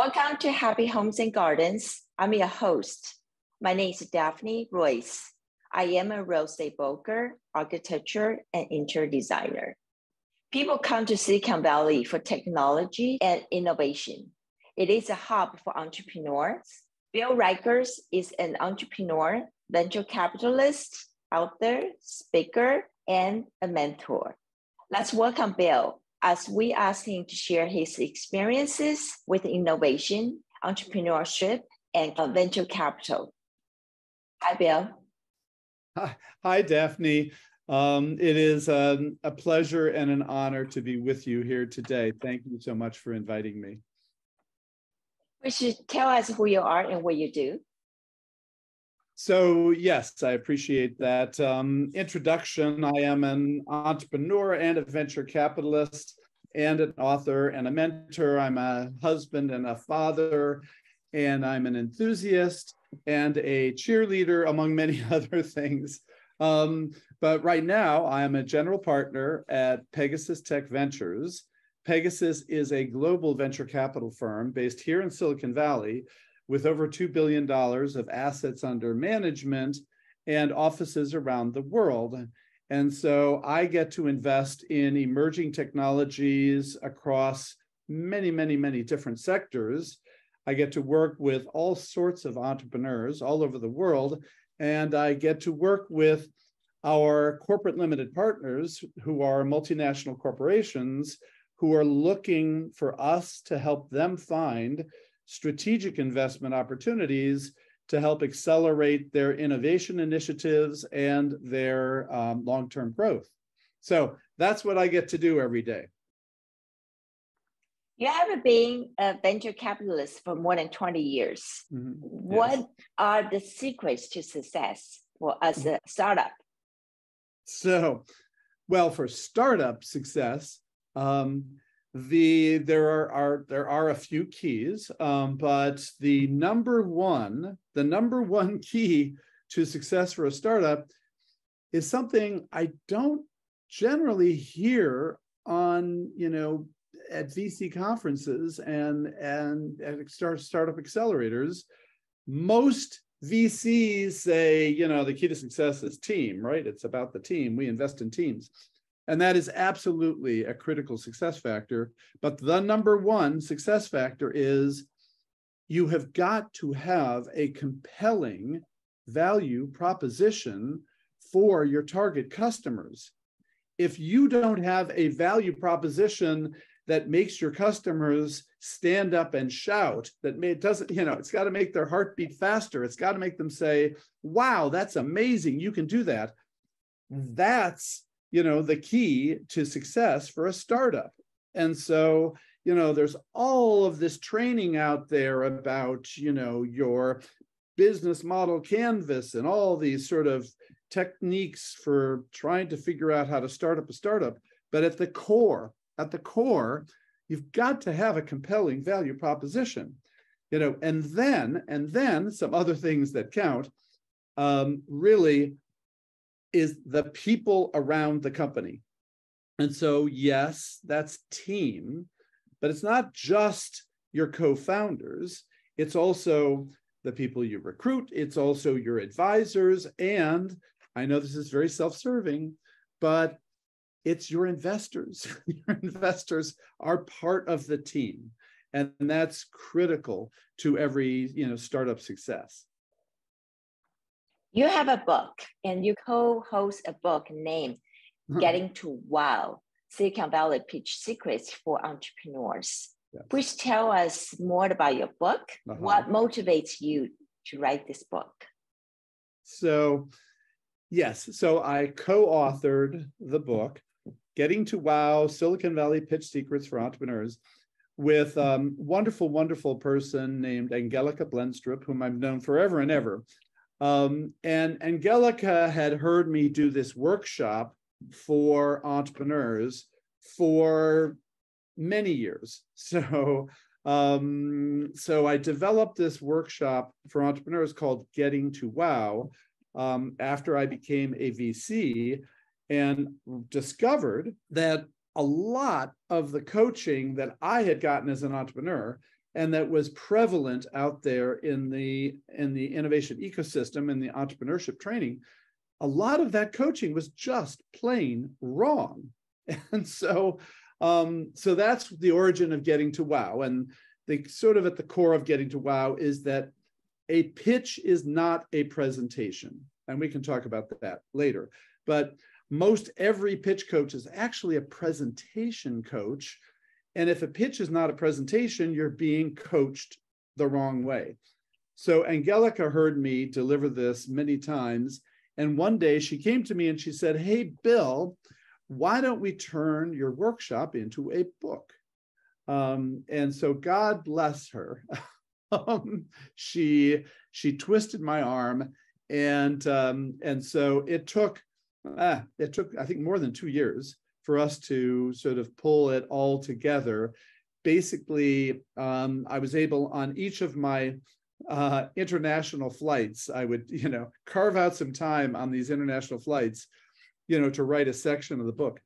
Welcome to Happy Homes and Gardens. I'm your host. My name is Daphne Royce. I am a real estate broker, architecture, and interior designer. People come to Silicon Valley for technology and innovation. It is a hub for entrepreneurs. Bill Reichert is an entrepreneur, venture capitalist, author, speaker, and a mentor. Let's welcome Bill as we ask him to share his experiences with innovation, entrepreneurship, and venture capital. Hi, Bill. Hi, Daphne. It is a pleasure and an honor to be with you here today. Thank you so much for inviting me. We should tell us who you are and what you do. So yes, I appreciate that introduction. I am an entrepreneur and a venture capitalist and an author and a mentor. I'm a husband and a father, and I'm an enthusiast and a cheerleader, among many other things. But right now, I am a general partner at Pegasus Tech Ventures. Pegasus is a global venture capital firm based here in Silicon Valley with over $2 billion of assets under management and offices around the world. And so I get to invest in emerging technologies across many, many, many different sectors. I get to work with all sorts of entrepreneurs all over the world, and I get to work with our corporate limited partners who are multinational corporations who are looking for us to help them find strategic investment opportunities to help accelerate their innovation initiatives and their long-term growth. So that's what I get to do every day. You have been a venture capitalist for more than 20 years. Mm-hmm. What are the secrets to success for us a startup? So, well, for startup success, there are a few keys, but the number one key to success for a startup is something I don't generally hear on, at VC conferences and at startup accelerators. Most VCs say, the key to success is team, right? It's about the team. We invest in teams. And that is absolutely a critical success factor. But the number one success factor is you have got to have a compelling value proposition for your target customers. If you don't have a value proposition that makes your customers stand up and shout, it's got to make their heart beat faster. It's got to make them say, wow, that's amazing. You can do that. That's the key to success for a startup. And so, there's all of this training out there about, your business model canvas and all these sort of techniques for trying to figure out how to start up a startup. But at the core, you've got to have a compelling value proposition, and then some other things that count, really is the people around the company. And so, yes, that's team, but it's not just your co-founders. It's also the people you recruit. It's also your advisors. And I know this is very self-serving, but it's your investors. Your investors are part of the team. And that's critical to every, startup success. You have a book and you co-host a book named Getting to Wow, Silicon Valley Pitch Secrets for Entrepreneurs. Yes. Please tell us more about your book. What motivates you to write this book? So, yes. So I co-authored the book, Getting to Wow, Silicon Valley Pitch Secrets for Entrepreneurs, with a wonderful, wonderful person named Angelica Blenstrup, whom I've known forever and ever. And Angelica had heard me do this workshop for entrepreneurs for many years. So I developed this workshop for entrepreneurs called Getting to Wow after I became a VC, and discovered that a lot of the coaching that I had gotten as an entrepreneur and that was prevalent out there in the innovation ecosystem and the entrepreneurship training, a lot of that coaching was just plain wrong. And so that's the origin of Getting to Wow. And the sort of at the core of Getting to Wow is that a pitch is not a presentation. And we can talk about that later. But most every pitch coach is actually a presentation coach. And if a pitch is not a presentation, you're being coached the wrong way. So Angelica heard me deliver this many times. And one day she came to me and she said, "Hey, Bill, why don't we turn your workshop into a book?" And so God bless her. She twisted my arm, and so it took I think more than 2 years for us to sort of pull it all together. Basically, I was able, on each of my international flights, I would carve out some time on these international flights, to write a section of the book.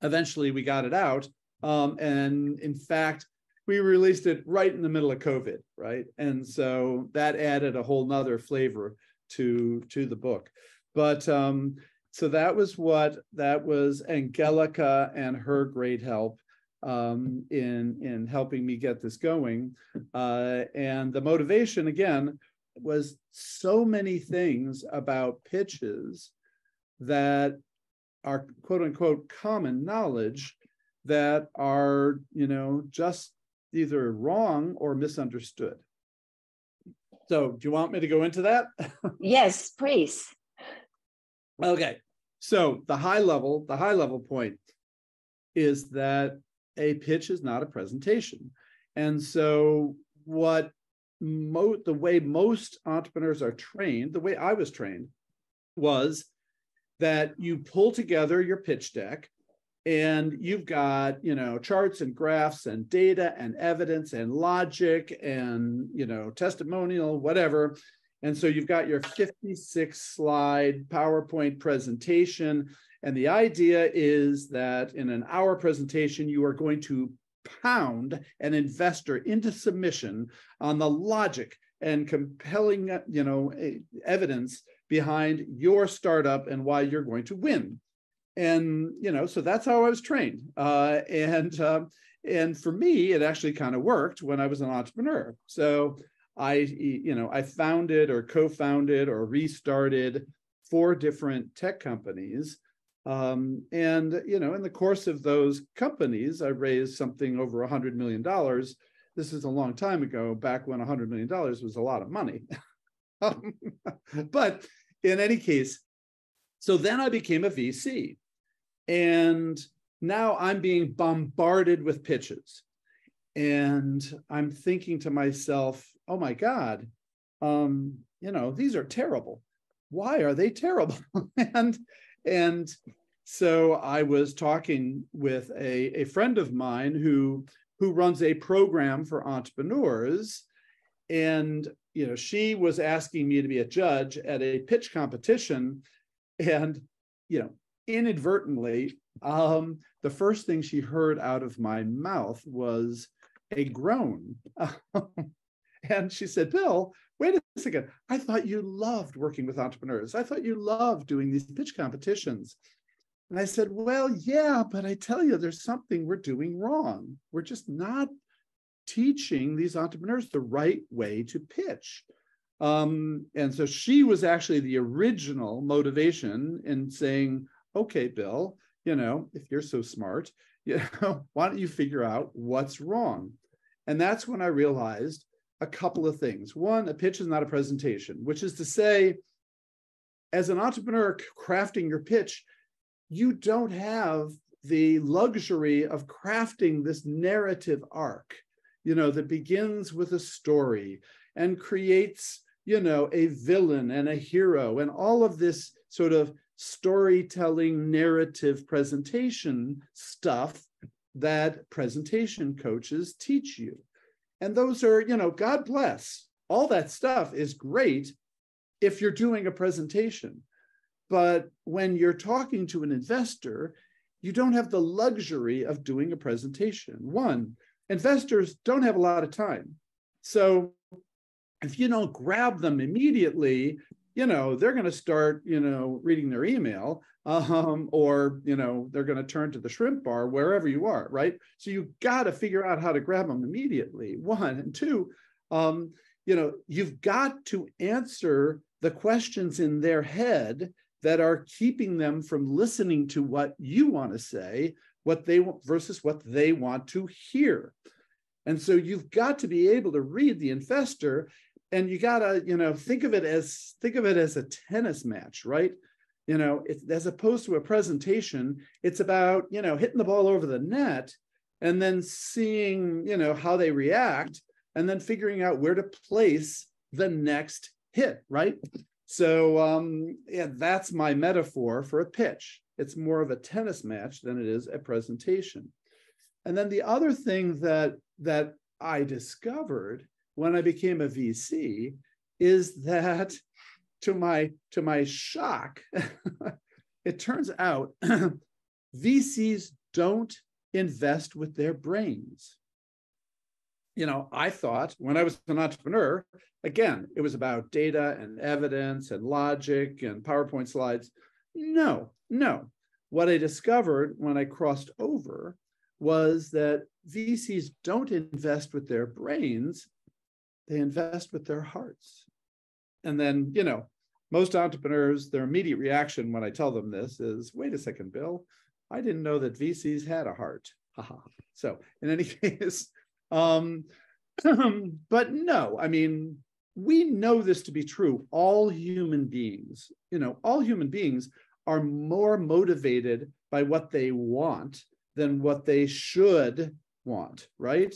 Eventually, we got it out, and in fact, we released it right in the middle of COVID, right? And so that added a whole nother flavor to the book. But so that was Angelica and her great help in helping me get this going. And the motivation, again, was so many things about pitches that are quote unquote common knowledge that are, just either wrong or misunderstood. So do you want me to go into that? Yes, please. Okay. So the high level point is that a pitch is not a presentation. And so the way most entrepreneurs are trained, the way I was trained, was that you pull together your pitch deck, and you've got, charts and graphs and data and evidence and logic and, testimonial, whatever. And so you've got your 56 slide PowerPoint presentation. And the idea is that in an hour presentation, you are going to pound an investor into submission on the logic and compelling, evidence behind your startup and why you're going to win. And, so that's how I was trained. And for me, it actually kind of worked when I was an entrepreneur. So I founded or co-founded or restarted 4 different tech companies. And, in the course of those companies, I raised something over $100 million. This is a long time ago, back when $100 million was a lot of money. But in any case, so then I became a VC. And now I'm being bombarded with pitches. And I'm thinking to myself, oh my God, these are terrible. Why are they terrible? and so I was talking with a friend of mine who runs a program for entrepreneurs. And, she was asking me to be a judge at a pitch competition. And, inadvertently, the first thing she heard out of my mouth was a groan. And she said, "Bill, wait a second. I thought you loved working with entrepreneurs. I thought you loved doing these pitch competitions." And I said, "Well, yeah, but I tell you, there's something we're doing wrong. We're just not teaching these entrepreneurs the right way to pitch." And so she was actually the original motivation in saying, "Okay, Bill, if you're so smart, why don't you figure out what's wrong?" And that's when I realized a couple of things. One, a pitch is not a presentation, which is to say, as an entrepreneur crafting your pitch, you don't have the luxury of crafting this narrative arc, that begins with a story and creates, a villain and a hero and all of this sort of storytelling, narrative presentation stuff that presentation coaches teach you. And those are, God bless, all that stuff is great if you're doing a presentation. But when you're talking to an investor, you don't have the luxury of doing a presentation. One, investors don't have a lot of time. So if you don't grab them immediately, they're going to start, reading their email, or, they're going to turn to the shrimp bar, wherever you are, right? So you've got to figure out how to grab them immediately, one. And two, you've got to answer the questions in their head that are keeping them from listening to what you want to say, what they want versus what they want to hear. And so you've got to be able to read the investor, and you got to, think of it as a tennis match, right? As opposed to a presentation, it's about, hitting the ball over the net and then seeing, how they react, and then figuring out where to place the next hit, right? So that's my metaphor for a pitch. It's more of a tennis match than it is a presentation. And then the other thing that I discovered when I became a VC is that, to my shock, it turns out VCs don't invest with their brains. I thought when I was an entrepreneur, again, it was about data and evidence and logic and PowerPoint slides. No. What I discovered when I crossed over was that VCs don't invest with their brains, they invest with their hearts. And then, most entrepreneurs, their immediate reaction when I tell them this is, wait a second, Bill, I didn't know that VCs had a heart. So in any case, but no, we know this to be true. All human beings, are more motivated by what they want than what they should want, right?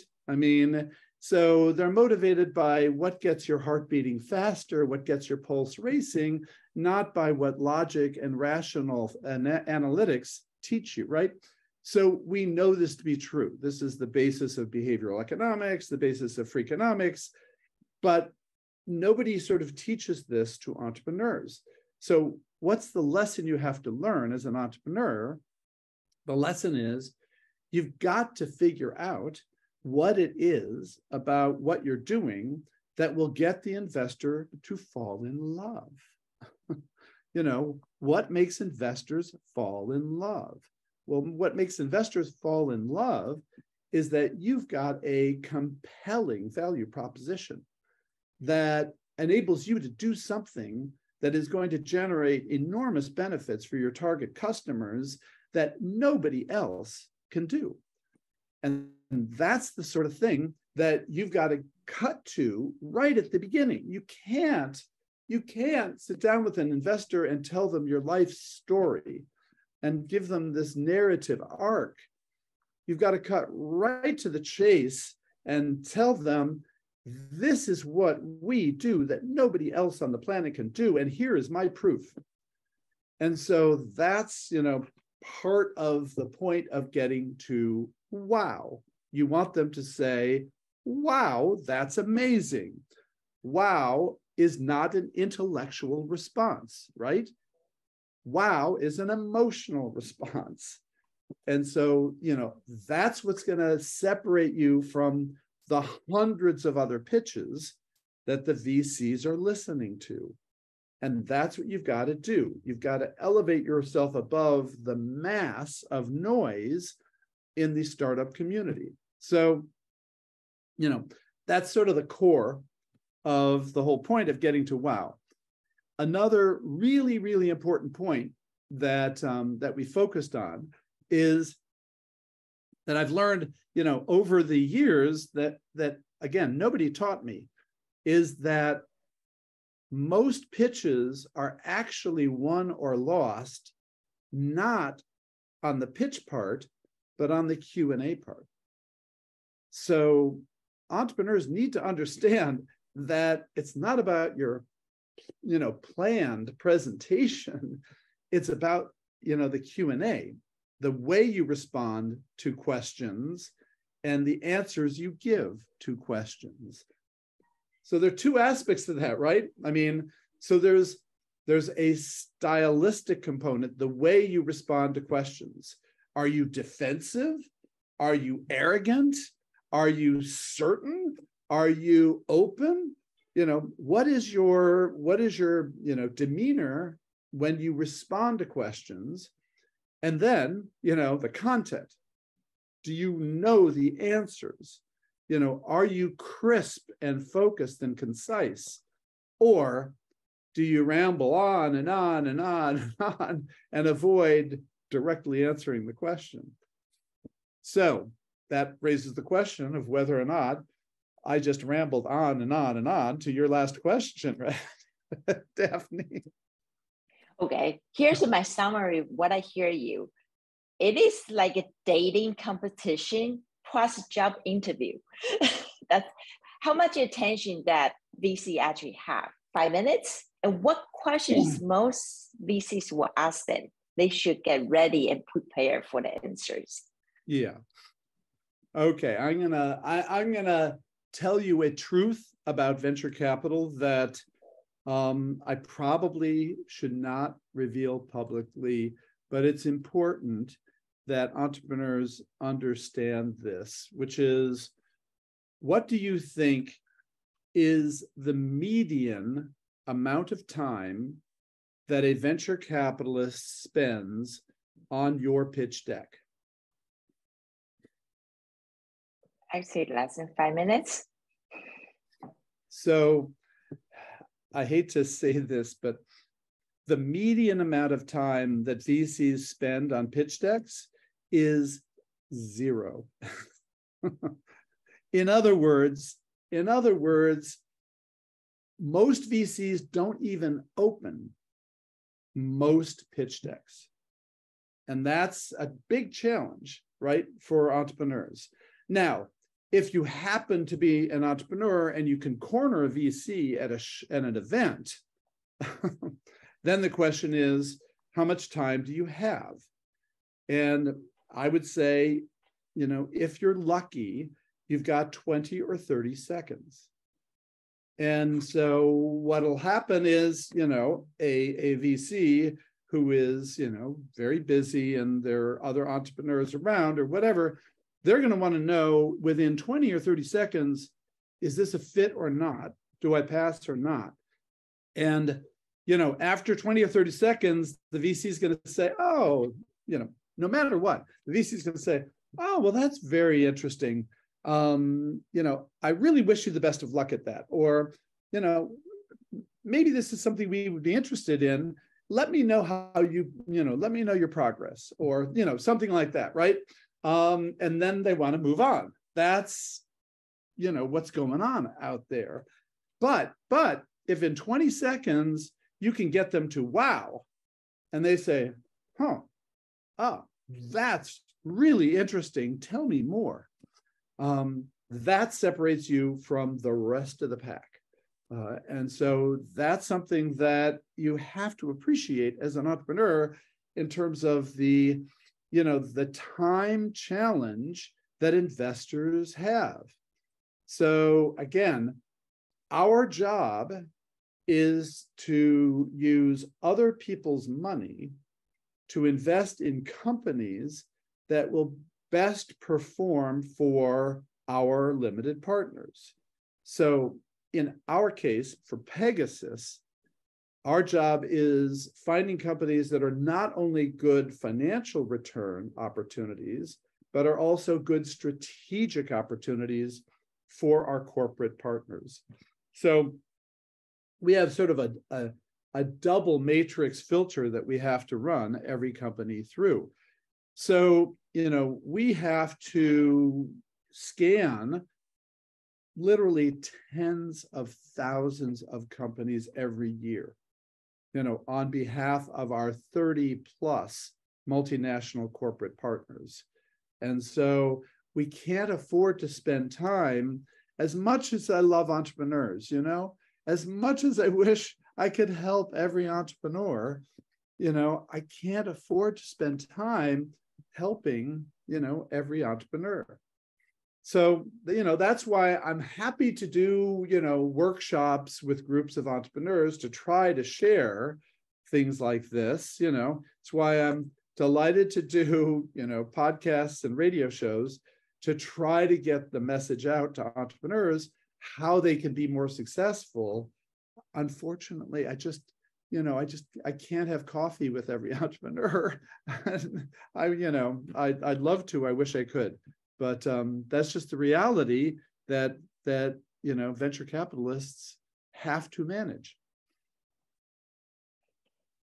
So they're motivated by what gets your heart beating faster, what gets your pulse racing, not by what logic and rational analytics teach you, right? So we know this to be true. This is the basis of behavioral economics, the basis of Freakonomics, but nobody sort of teaches this to entrepreneurs. So what's the lesson you have to learn as an entrepreneur? The lesson is you've got to figure out what it is about what you're doing that will get the investor to fall in love. What makes investors fall in love? Well, what makes investors fall in love is that you've got a compelling value proposition that enables you to do something that is going to generate enormous benefits for your target customers that nobody else can do. And that's the sort of thing that you've got to cut to right at the beginning. You can't sit down with an investor and tell them your life story and give them this narrative arc. You've got to cut right to the chase and tell them, this is what we do that nobody else on the planet can do, and here is my proof. And so that's, part of the point of getting to wow. You want them to say, wow, that's amazing. Wow is not an intellectual response, right? Wow is an emotional response. And so, that's what's going to separate you from the hundreds of other pitches that the VCs are listening to. And that's what you've got to do. You've got to elevate yourself above the mass of noise in the startup community. So, that's sort of the core of the whole point of getting to wow. Another really, really important point that we focused on is that I've learned, over the years that again, nobody taught me, is that most pitches are actually won or lost, not on the pitch part, but on the Q&A part. So entrepreneurs need to understand that it's not about your, planned presentation. It's about, the Q&A, the way you respond to questions and the answers you give to questions. So there are two aspects to that, right? So there's a stylistic component, the way you respond to questions. Are you defensive? Are you arrogant? Are you certain? Are you open? What is your demeanor when you respond to questions? And then, the content. Do you know the answers? Are you crisp and focused and concise? Or do you ramble on and on and on and on and avoid directly answering the question? So that raises the question of whether or not I just rambled on and on and on to your last question, right, Daphne? Okay, here's my summary of what I hear you. It is like a dating competition plus job interview. That's how much attention that VC actually have. 5 minutes? And what questions most VCs will ask them? They should get ready and prepare for the answers. Yeah. Okay, I'm gonna tell you a truth about venture capital that I probably should not reveal publicly, but it's important that entrepreneurs understand this, which is, what do you think is the median amount of time that a venture capitalist spends on your pitch deck? I'd say less than 5 minutes. So I hate to say this, but the median amount of time that VCs spend on pitch decks is 0. In other words, most VCs don't even open most pitch decks. And that's a big challenge, right, for entrepreneurs. Now, if you happen to be an entrepreneur and you can corner a VC at an event, then the question is, how much time do you have? And I would say, if you're lucky, you've got 20 or 30 seconds. And so what'll happen is, a VC who is, very busy and there are other entrepreneurs around or whatever, they're going to want to know within 20 or 30 seconds, is this a fit or not? Do I pass or not? And, after 20 or 30 seconds, the VC is going to say, oh, no matter what, the VC is going to say, oh, well, that's very interesting. I really wish you the best of luck at that. Or, maybe this is something we would be interested in. Let me know how let me know your progress, or, something like that, right? And then they want to move on. That's, what's going on out there. But if in 20 seconds, you can get them to wow, and they say, that's really interesting. Tell me more. That separates you from the rest of the pack. And so that's something that you have to appreciate as an entrepreneur in terms of the time challenge that investors have. So again, our job is to use other people's money to invest in companies that will best perform for our limited partners. So in our case, for Pegasus, our job is finding companies that are not only good financial return opportunities, but are also good strategic opportunities for our corporate partners. So we have sort of a double matrix filter that we have to run every company through. So, we have to scan literally tens of thousands of companies every year, on behalf of our 30 plus multinational corporate partners. And so we can't afford to spend time, as much as I love entrepreneurs, as much as I wish I could help every entrepreneur, I can't afford to spend time helping, every entrepreneur. So, that's why I'm happy to do, workshops with groups of entrepreneurs to try to share things like this. It's why I'm delighted to do, podcasts and radio shows to try to get the message out to entrepreneurs how they can be more successful. Unfortunately, I can't have coffee with every entrepreneur. I'd love to. I wish I could, but that's just the reality that venture capitalists have to manage.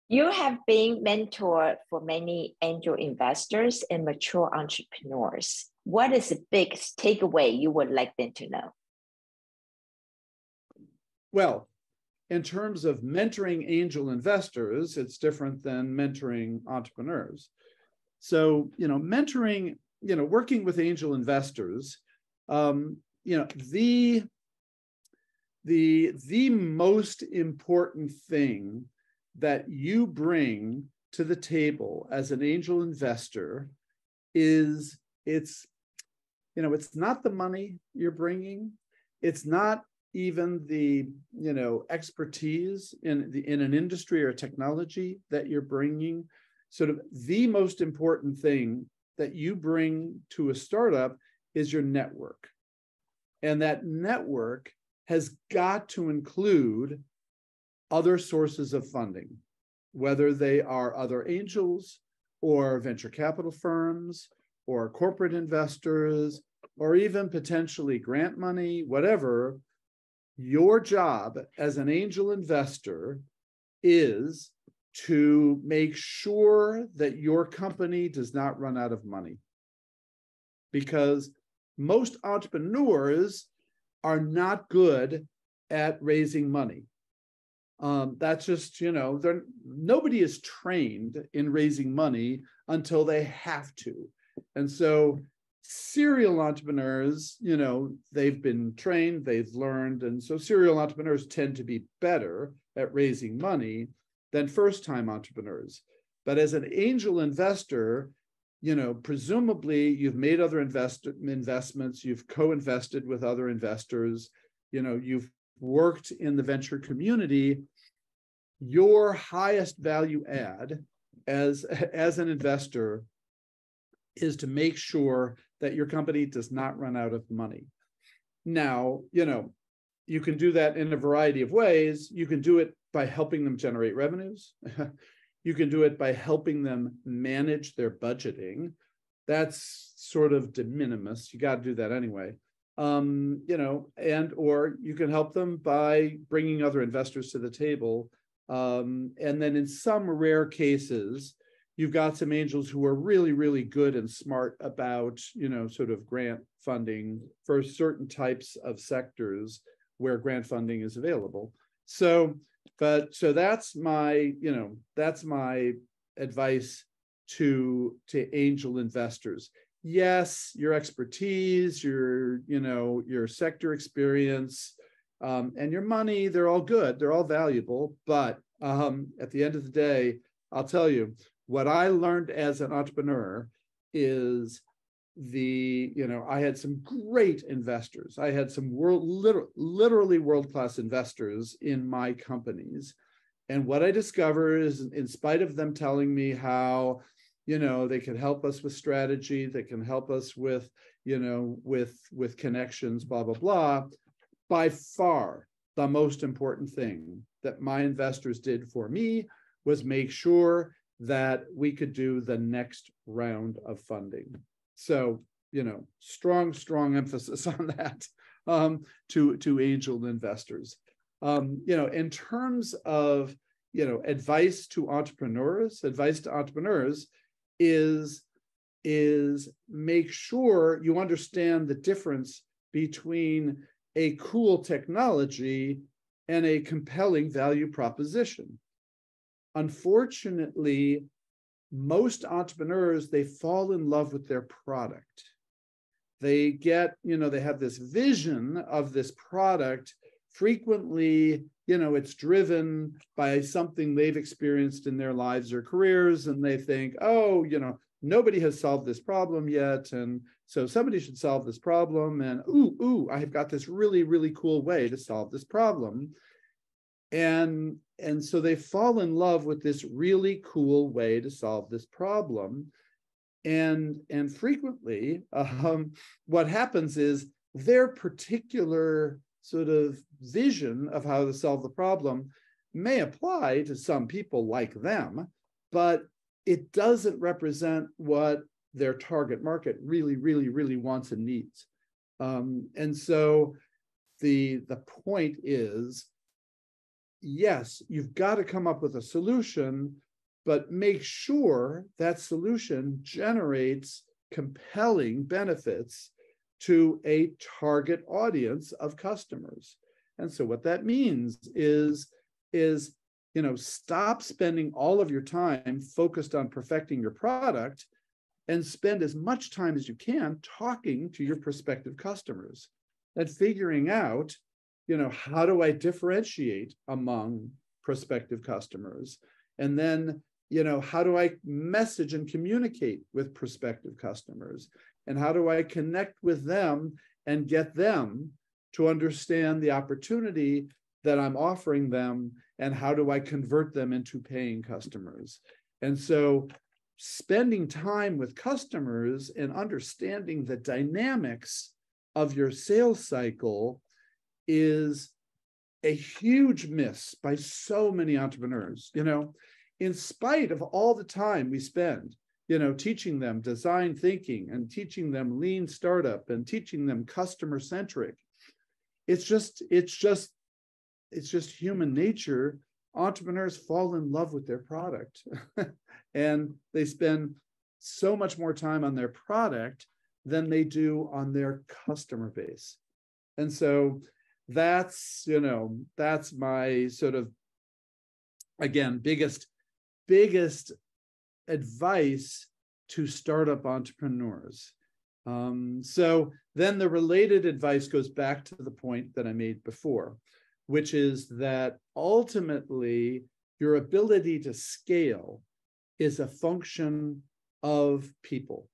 You have been mentored for many angel investors and mature entrepreneurs. What is the biggest takeaway you would like them to know? Well, in terms of mentoring angel investors, it's different than mentoring entrepreneurs. So, mentoring, working with angel investors, the most important thing that you bring to the table as an angel investor is it's not the money you're bringing. It's not even the expertise in an industry or technology that you're bringing. Sort of the most important thing that you bring to a startup is your network. And that network has got to include other sources of funding, whether they are other angels or venture capital firms or corporate investors, or even potentially grant money, whatever. Your job as an angel investor is to make sure that your company does not run out of money. Because most entrepreneurs are not good at raising money. That's just, nobody is trained in raising money until they have to. And so serial entrepreneurs, they've been trained, they've learned. And so serial entrepreneurs tend to be better at raising money than first-time entrepreneurs. But as an angel investor, presumably you've made other investments, you've co-invested with other investors, you've worked in the venture community. Your highest value add as an investor is to make sure that your company does not run out of money. Now, you can do that in a variety of ways. You can do it by helping them generate revenues. You can do it by helping them manage their budgeting. That's sort of de minimis. You got to do that anyway. Or you can help them by bringing other investors to the table. And then in some rare cases, you've got some angels who are really, really good and smart about, sort of grant funding for certain types of sectors where grant funding is available. So that's my advice to angel investors. Yes, your expertise, your sector experience, and your money, they're all good, they're all valuable. But at the end of the day, I'll tell you, what I learned as an entrepreneur is I had some great investors. I had some literally world-class investors in my companies. And what I discovered is, in spite of them telling me how, they can help us with strategy, they can help us with, with connections, blah, blah, blah, by far the most important thing that my investors did for me was make sure that we could do the next round of funding. So, strong emphasis on that to angel investors. In terms of, advice to entrepreneurs is make sure you understand the difference between a cool technology and a compelling value proposition. Unfortunately, most entrepreneurs, they fall in love with their product. They get, they have this vision of this product. Frequently, it's driven by something they've experienced in their lives or careers, and they think, oh, nobody has solved this problem yet, and so somebody should solve this problem, and I have got this really, really cool way to solve this problem. And so they fall in love with this really cool way to solve this problem. And frequently, what happens is their particular sort of vision of how to solve the problem may apply to some people like them, but it doesn't represent what their target market really, really, really wants and needs. And so the point is, yes, you've got to come up with a solution, but make sure that solution generates compelling benefits to a target audience of customers. And so what that means is stop spending all of your time focused on perfecting your product and spend as much time as you can talking to your prospective customers and figuring out, how do I differentiate among prospective customers? And then, how do I message and communicate with prospective customers? And how do I connect with them and get them to understand the opportunity that I'm offering them? And how do I convert them into paying customers? And so spending time with customers and understanding the dynamics of your sales cycle is a huge miss by so many entrepreneurs. In spite of all the time we spend, teaching them design thinking and teaching them lean startup and teaching them customer centric, it's just human nature. Entrepreneurs fall in love with their product and they spend so much more time on their product than they do on their customer base. And so that's my sort of, again, biggest advice to startup entrepreneurs. So then the related advice goes back to the point that I made before, which is that ultimately your ability to scale is a function of people.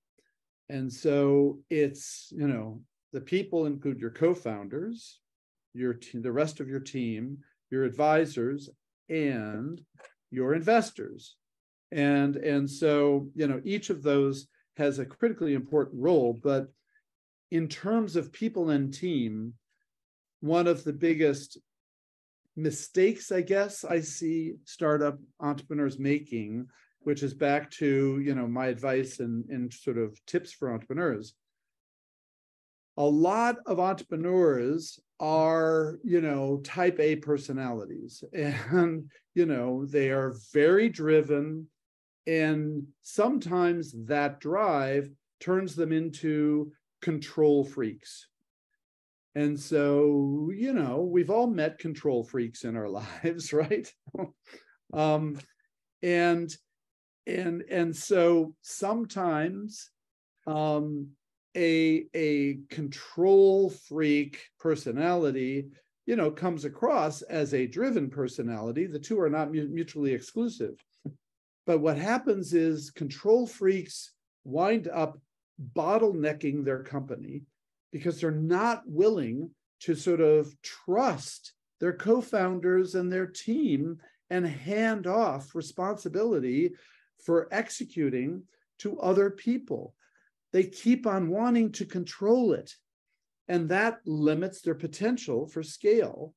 And so it's, the people include your co-founders, the rest of your team, your advisors, and your investors. And so, each of those has a critically important role. But in terms of people and team, one of the biggest mistakes, I guess, I see startup entrepreneurs making, which is back to, my advice and sort of tips for entrepreneurs. A lot of entrepreneurs are, type A personalities, and, they are very driven, and sometimes that drive turns them into control freaks. And so, we've all met control freaks in our lives, right? And so sometimes a control freak personality, comes across as a driven personality. The two are not mutually exclusive. But what happens is control freaks wind up bottlenecking their company because they're not willing to sort of trust their co-founders and their team and hand off responsibility for executing to other people. They keep on wanting to control it, and that limits their potential for scale.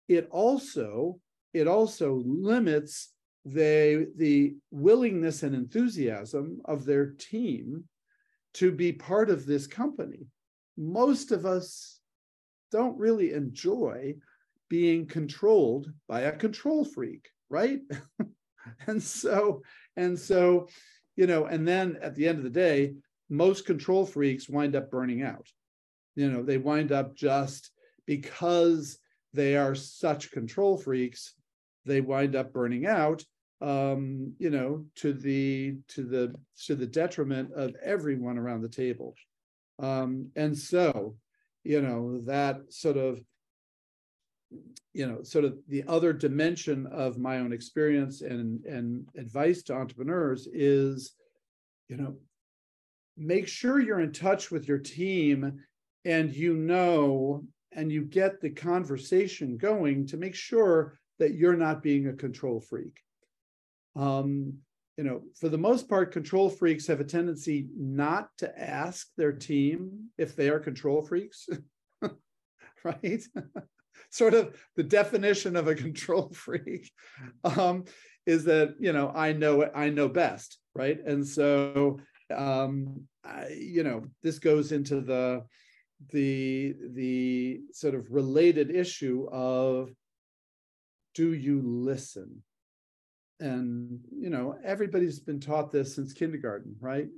It also limits the willingness and enthusiasm of their team to be part of this company. Most of us don't really enjoy being controlled by a control freak, right? and so, and then at the end of the day, most control freaks wind up burning out. They wind up, just because they are such control freaks, they wind up burning out, to the detriment of everyone around the table. And so, that sort of the other dimension of my own experience and advice to entrepreneurs is, make sure you're in touch with your team and you get the conversation going to make sure that you're not being a control freak. for the most part, control freaks have a tendency not to ask their team if they are control freaks, right? Sort of the definition of a control freak is that, I know best, right? And so, this goes into the sort of related issue of, do you listen? And, everybody's been taught this since kindergarten, right?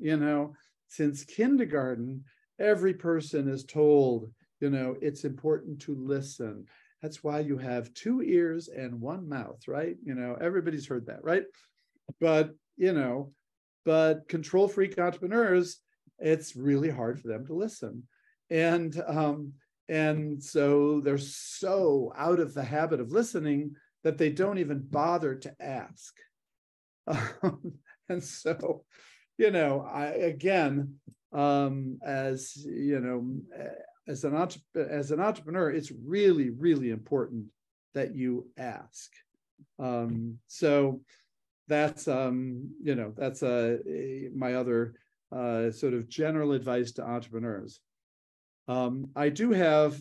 Since kindergarten, every person is told, it's important to listen. That's why you have 2 ears and 1 mouth, right? Everybody's heard that, right? But, but control freak entrepreneurs, it's really hard for them to listen. And so they're so out of the habit of listening that they don't even bother to ask. And so, as an entrepreneur, it's really, really important that you ask. So that's my other sort of general advice to entrepreneurs. I do have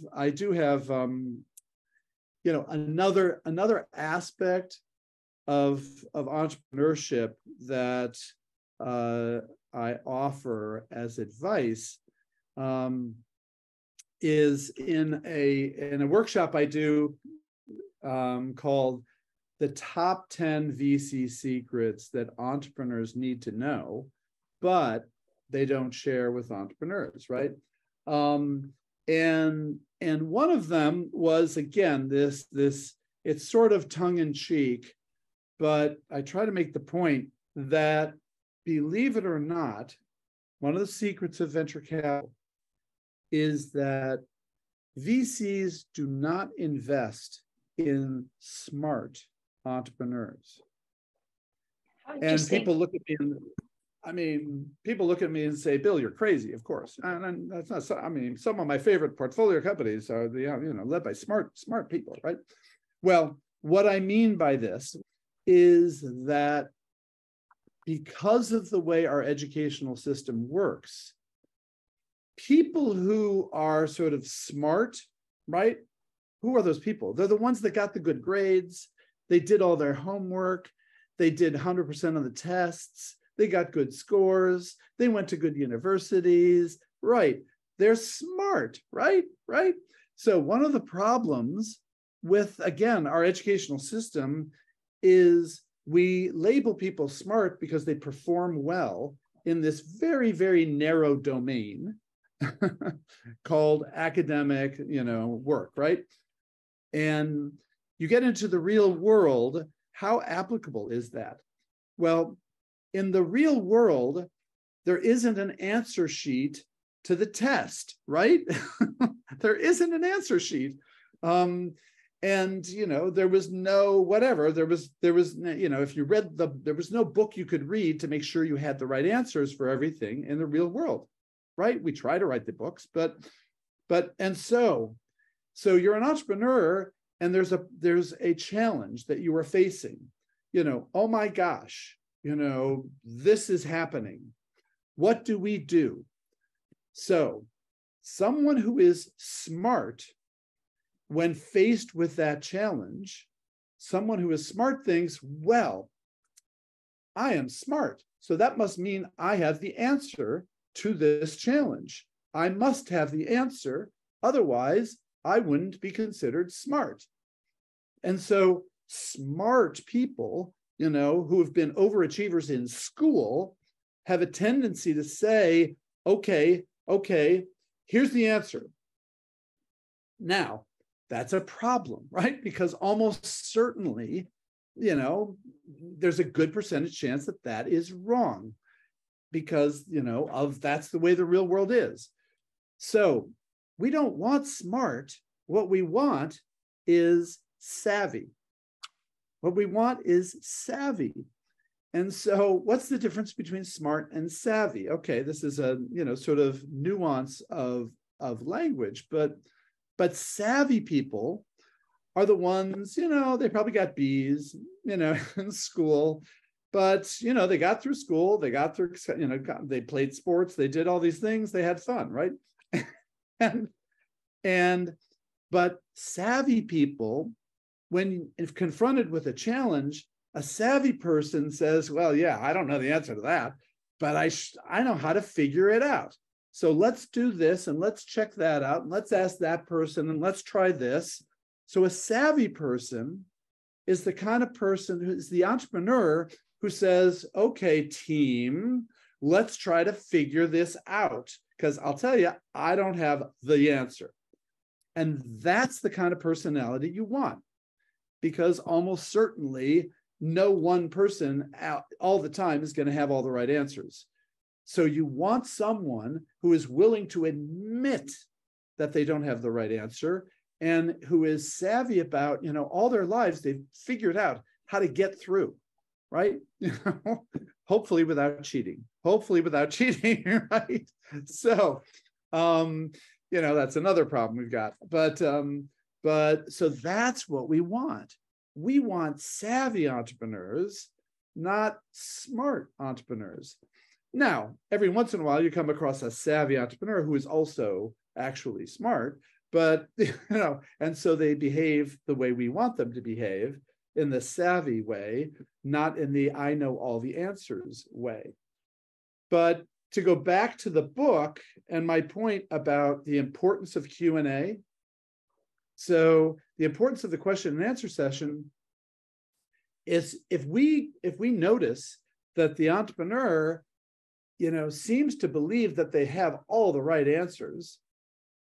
another aspect of entrepreneurship that I offer as advice, is in a workshop I do called the top 10 VC secrets that entrepreneurs need to know, but they don't share with entrepreneurs, right? And one of them was, again, this it's sort of tongue in cheek, but I try to make the point that, believe it or not, one of the secrets of venture capital is that VCs do not invest in smart entrepreneurs. And people look at me and say, Bill, you're crazy, of course. And that's not, some of my favorite portfolio companies are led by smart people, right? Well, what I mean by this is that because of the way our educational system works, people who are sort of smart, right? Who are those people? They're the ones that got the good grades. They did all their homework. They did 100% of the tests. They got good scores. They went to good universities, right? They're smart, right? Right? So one of the problems with, again, our educational system is we label people smart because they perform well in this very, very narrow domain called academic, work, right? And you get into the real world, how applicable is that? Well, in the real world, there isn't an answer sheet to the test, right? There isn't an answer sheet. And, there was no whatever, there was, if you read there was no book you could read to make sure you had the right answers for everything in the real world, right? We try to write the books, so you're an entrepreneur and there's a challenge that you are facing, oh my gosh, this is happening. What do we do? So someone who is smart, when faced with that challenge, someone who is smart thinks, well, I am smart, so that must mean I have the answer to this challenge. I must have the answer, otherwise I wouldn't be considered smart. And so smart people, who have been overachievers in school, have a tendency to say, okay, here's the answer. Now, that's a problem, right? Because almost certainly, there's a good percentage chance that that is wrong because, that's the way the real world is. So we don't want smart. What we want is savvy. What we want is savvy. And so what's the difference between smart and savvy? Okay, this is a, sort of nuance of language, but savvy people are the ones, they probably got B's, in school, But, they got through school, they got through, they played sports, they did all these things, they had fun, right? But savvy people, if confronted with a challenge, a savvy person says, well, yeah, I don't know the answer to that, but I know how to figure it out. So let's do this and let's check that out. And let's ask that person and let's try this. So a savvy person is the kind of person who's the entrepreneur who says, okay, team, let's try to figure this out. Because I'll tell you, I don't have the answer. And that's the kind of personality you want. Because almost certainly no one person all the time is going to have all the right answers. So you want someone who is willing to admit that they don't have the right answer and who is savvy about, all their lives, they've figured out how to get through, right? Hopefully without cheating, right? So, that's another problem we've got. But so that's what we want. We want savvy entrepreneurs, not smart entrepreneurs. Now, every once in a while, you come across a savvy entrepreneur who is also actually smart, but, and so they behave the way we want them to behave, in the savvy way, not in the I know all the answers way. But to go back to the book and my point about the importance of Q&A, so the importance of the question and answer session is if we notice that the entrepreneur, seems to believe that they have all the right answers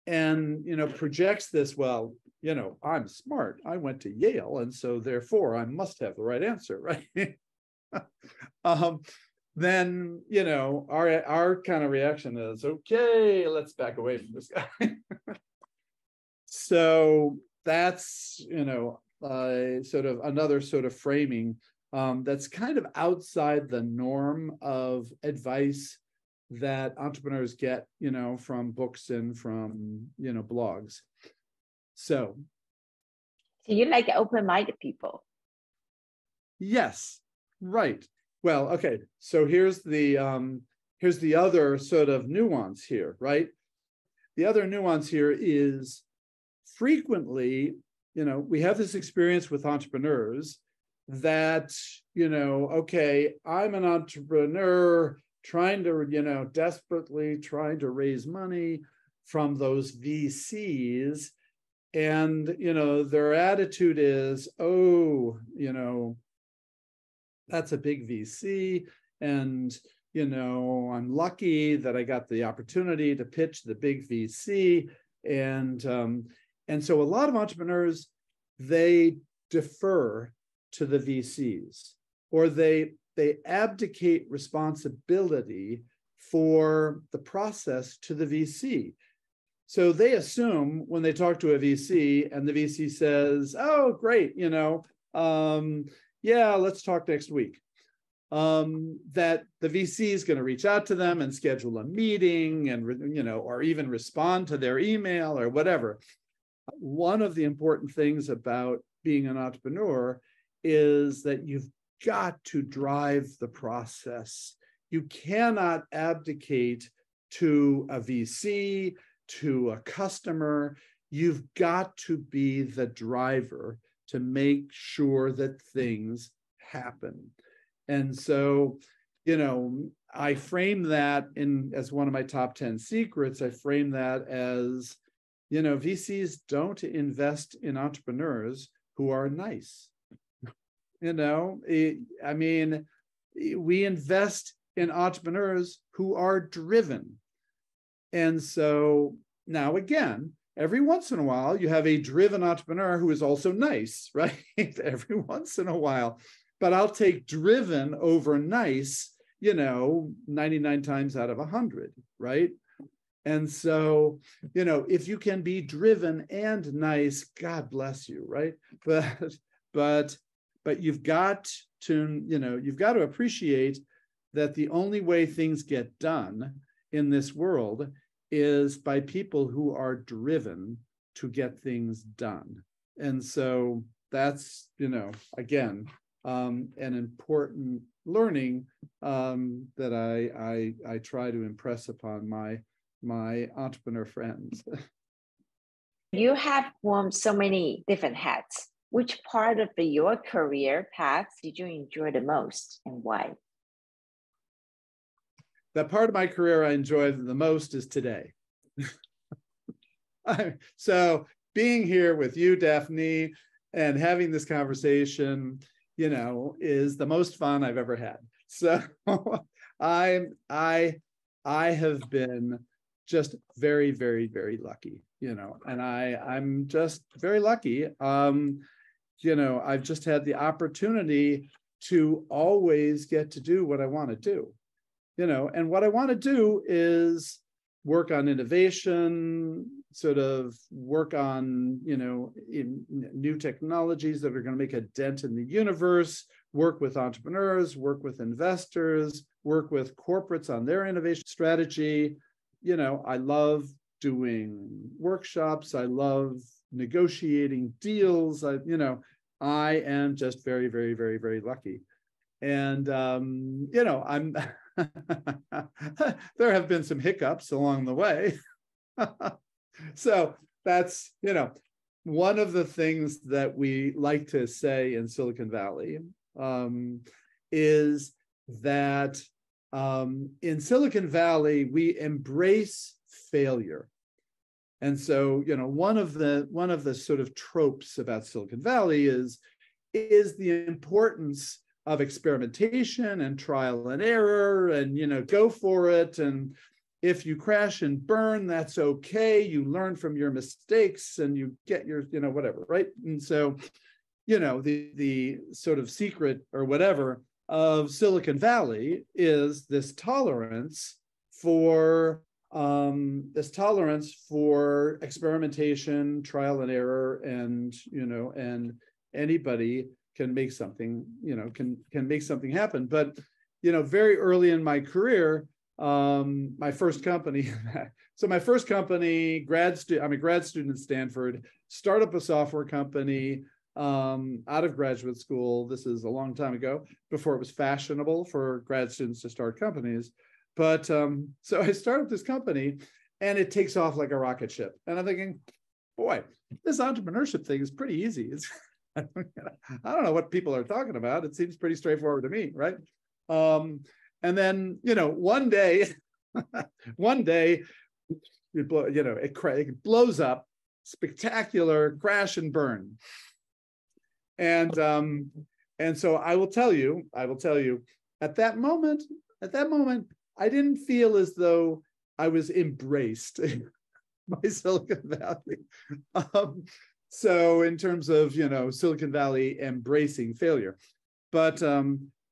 and, projects this, well, I'm smart. I went to Yale, and so therefore I must have the right answer, right? Then, our kind of reaction is, okay, let's back away from this guy. So that's, sort of another sort of framing that's kind of outside the norm of advice that entrepreneurs get, from books and from, blogs. So you like open-minded people. Yes, right. Well, okay. So here's the other sort of nuance here, right? The other nuance here is frequently, we have this experience with entrepreneurs that, okay, I'm an entrepreneur trying to, desperately trying to raise money from those VCs. And, their attitude is, oh, that's a big VC. And, I'm lucky that I got the opportunity to pitch the big VC. And so a lot of entrepreneurs, they defer to the VCs, or they abdicate responsibility for the process to the VC. So they assume when they talk to a VC and the VC says, oh, great, yeah, let's talk next week. That the VC is going to reach out to them and schedule a meeting and, or even respond to their email or whatever. One of the important things about being an entrepreneur is that you've got to drive the process. You cannot abdicate to a VC, to a customer. You've got to be the driver to make sure that things happen. And so, I frame that as one of my top 10 secrets. I frame that as, VCs don't invest in entrepreneurs who are nice. We invest in entrepreneurs who are driven. And so now again, every once in a while, you have a driven entrepreneur who is also nice, right? Every once in a while. But I'll take driven over nice, 99 times out of 100, right? And so, if you can be driven and nice, God bless you, right? But you've got to appreciate that the only way things get done in this world is by people who are driven to get things done. And so that's, again, and important learning that I try to impress upon my entrepreneur friends. You have worn so many different hats. Which part of your career path did you enjoy the most and why? That part of my career I enjoy the most is today. So being here with you, Daphne, and having this conversation, is the most fun I've ever had. So I have been just very, very, very lucky, and I'm just very lucky. I've just had the opportunity to always get to do what I want to do, and what I want to do is work on innovation, sort of work on, in new technologies that are going to make a dent in the universe, work with entrepreneurs, work with investors, work with corporates on their innovation strategy. I love doing workshops. I love negotiating deals. I am just very, very, very, very lucky. And, I'm, there have been some hiccups along the way. So that's, one of the things that we like to say in Silicon Valley is that in Silicon Valley, we embrace failure. And so, one of the sort of tropes about Silicon Valley is the importance of experimentation and trial and error, and go for it. And if you crash and burn, that's okay. You learn from your mistakes and you get your, whatever, right? And so, the sort of secret or whatever of Silicon Valley is this tolerance for experimentation, trial and error, and and anybody can make something, can make something happen. But very early in my career, my first company, I'm a grad student at Stanford, start up a software company out of graduate school. This is a long time ago, before it was fashionable for grad students to start companies. But so I started this company and it takes off like a rocket ship. And I'm thinking, boy, this entrepreneurship thing is pretty easy. I don't know what people are talking about. It seems pretty straightforward to me, right? And then, one day, it blows up, spectacular crash and burn. And so I will tell you, at that moment, I didn't feel as though I was embraced by Silicon Valley. So in terms of, Silicon Valley embracing failure, but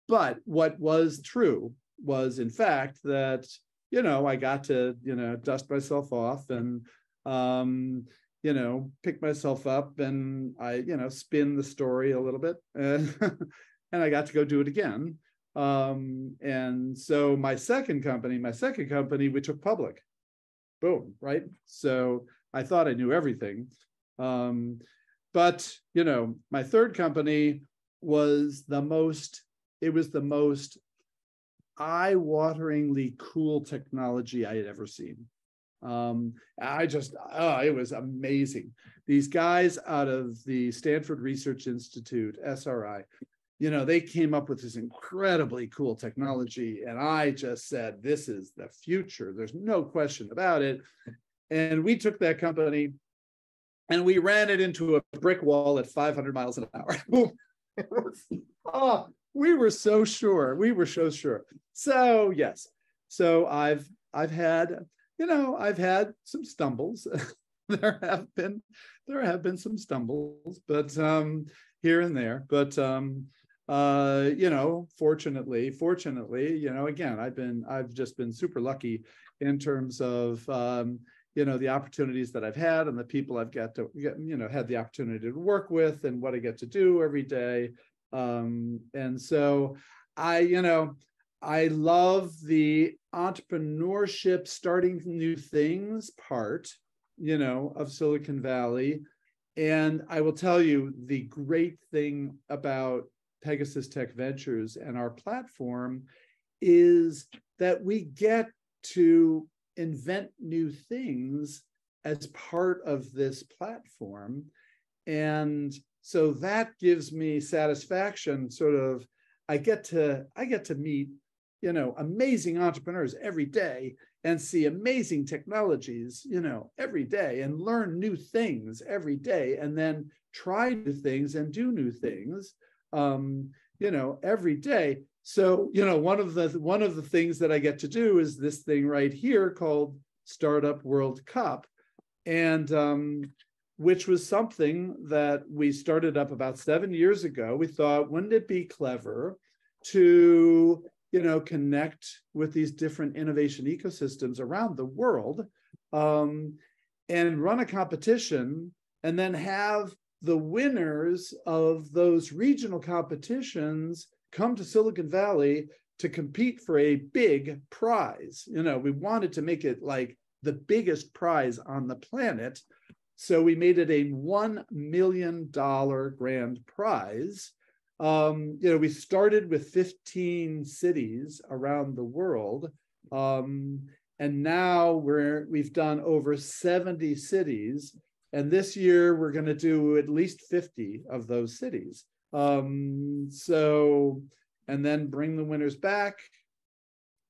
what was true was, in fact, that, I got to, dust myself off and, pick myself up, and I, spin the story a little bit, and, and I got to go do it again. And so my second company, we took public. Boom, right? So I thought I knew everything. But, my third company was the most eye-wateringly cool technology I had ever seen. It was amazing. These guys out of the Stanford Research Institute, SRI, they came up with this incredibly cool technology. And I just said, this is the future. There's no question about it. And we took that company and we ran it into a brick wall at 500 miles an hour. We were so sure. So yes. So I've had some stumbles. there have been some stumbles, but here and there. But fortunately, again, I've just been super lucky in terms of the opportunities that I've had and the people I've had the opportunity to work with and what I get to do every day. And so I love the entrepreneurship, starting new things part, of Silicon Valley. And I will tell you, the great thing about Pegasus Tech Ventures and our platform is that we get to invent new things as part of this platform. And so that gives me satisfaction. Sort of, I get to meet, amazing entrepreneurs every day and see amazing technologies, every day, and learn new things every day, and then try new things and do new things, every day. So, one of the things that I get to do is this thing right here called Startup World Cup, and which was something that we started up about 7 years ago. We thought, wouldn't it be clever to, connect with these different innovation ecosystems around the world, and run a competition, and then have the winners of those regional competitions come to Silicon Valley to compete for a big prize. We wanted to make it like the biggest prize on the planet. So we made it a $1 million grand prize. We started with 15 cities around the world. And now we've done over 70 cities. And this year we're going to do at least 50 of those cities. And then bring the winners back.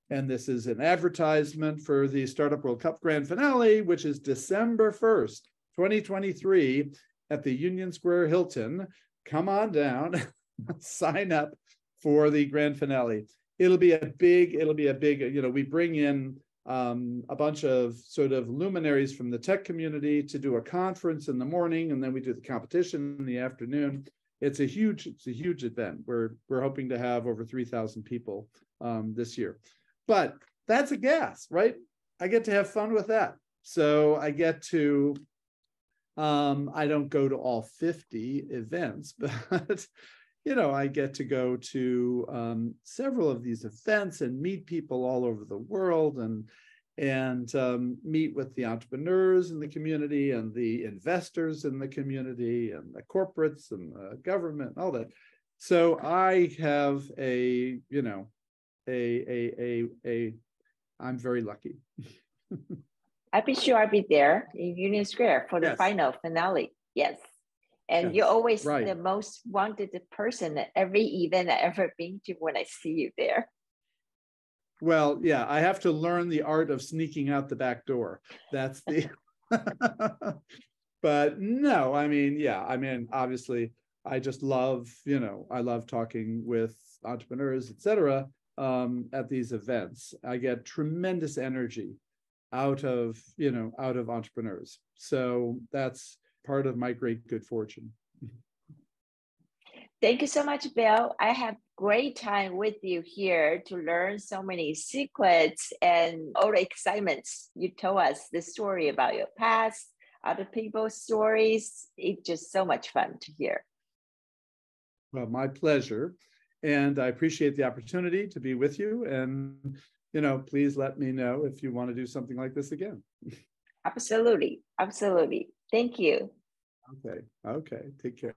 And this is an advertisement for the Startup World Cup Grand Finale, which is December 1st, 2023 at the Union Square Hilton. Come on down, sign up for the Grand Finale. It'll be a big, we bring in a bunch of sort of luminaries from the tech community to do a conference in the morning, and then we do the competition in the afternoon. It's a huge event. We're hoping to have over 3,000 people this year. But that's a gas, right? I get to have fun with that. So I get to, I don't go to all 50 events, but, I get to go to several of these events and meet people all over the world, and meet with the entrepreneurs in the community and the investors in the community and the corporates and the government and all that. So I have I'm very lucky. I'll be sure I'll be there in Union Square for the Yes. final finale. Yes. And Yes, you're always right. the most wanted person at every event I've ever been to when I see you there. Well, yeah, I have to learn the art of sneaking out the back door. That's the, but no, obviously, I just love, I love talking with entrepreneurs, et cetera, at these events. I get tremendous energy out of entrepreneurs. So that's part of my great good fortune. Thank you so much, Bill. I have great time with you here to learn so many secrets and all the excitements. You told us the story about your past, other people's stories. It's just so much fun to hear. Well, my pleasure. And I appreciate the opportunity to be with you. And, please let me know if you want to do something like this again. Absolutely. Absolutely. Thank you. Okay. Take care.